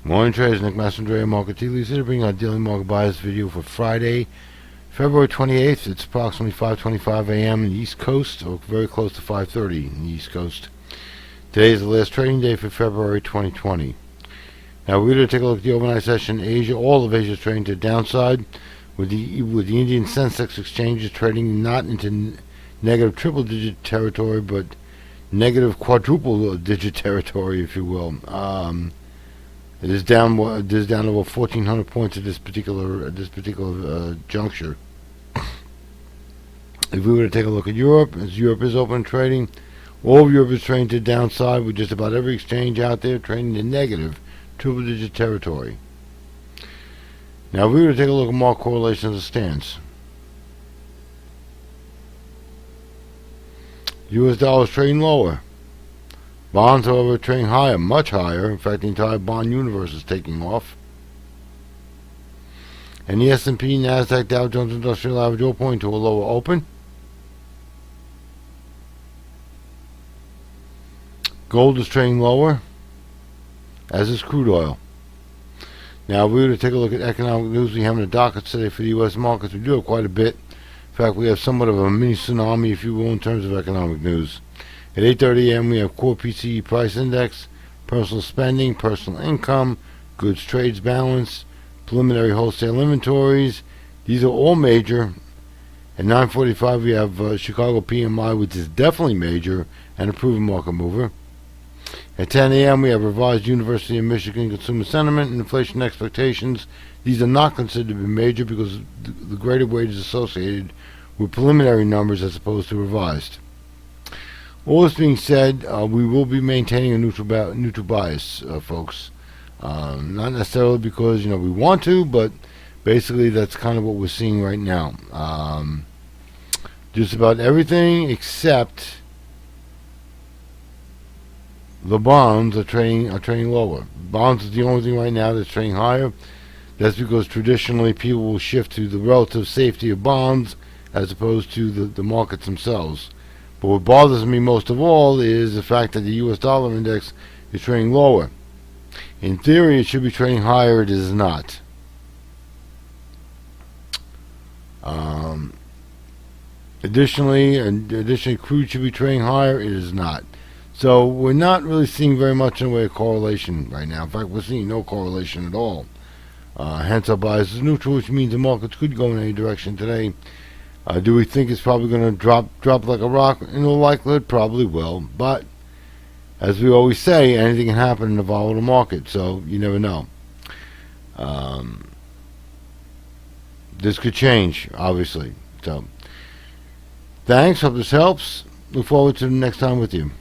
Morning traders, Nick Massandrea, Market Tea Leads here to bring our daily market bias video for Friday, February 28th. It's approximately 5:25 a.m. in the East Coast, or very close to 5:30 in the East Coast. Today is the last trading day for February 2020. Now we're going to take a look at the overnight session in Asia. All of Asia is trading to the downside, with the Indian Sensex exchanges trading not into negative triple-digit territory, but negative quadruple-digit territory, if you will. It is down over 1,400 points at this particular juncture. If we were to take a look at Europe, as Europe is open trading, all of Europe is trading to the downside, with just about every exchange out there trading in negative triple-digit territory. Now, if we were to take a look at market correlation as it stands, U.S. dollar is trading lower. Bonds, however, are trading higher, much higher. In fact, the entire bond universe is taking off. And the S&P, NASDAQ, Dow Jones Industrial Average all pointing to a lower open. Gold is trading lower, as is crude oil. Now, if we were to take a look at economic news we have in the docket today for the U.S. markets, we do have quite a bit. In fact, we have somewhat of a mini tsunami, if you will, in terms of economic news. At 8:30 a.m., we have core PCE price index, personal spending, personal income, goods trades balance, preliminary wholesale inventories. These are all major. At 9:45, we have Chicago PMI, which is definitely major and a proven market mover. At 10 a.m., we have revised University of Michigan consumer sentiment and inflation expectations. These are not considered to be major because the greater weight is associated with preliminary numbers as opposed to revised. All this being said, we will be maintaining a neutral bias, folks. Not necessarily because we want to, but basically that's kind of what we're seeing right now. Just about everything except the bonds are trading lower. Bonds is the only thing right now that's trading higher. That's because traditionally people will shift to the relative safety of bonds as opposed to the markets themselves. But what bothers me most of all is the fact that the U.S. dollar index is trading lower. In theory, it should be trading higher. It is not. Additionally, crude should be trading higher. It is not. So we're not really seeing very much in the way of correlation right now. In fact, we're seeing no correlation at all. Hence, our bias is neutral, which means the markets could go in any direction today. Do we think it's probably going to drop like a rock? In all likelihood, probably will. But, as we always say, anything can happen in a volatile market, so you never know. This could change, obviously. So, thanks. Hope this helps. Look forward to the next time with you.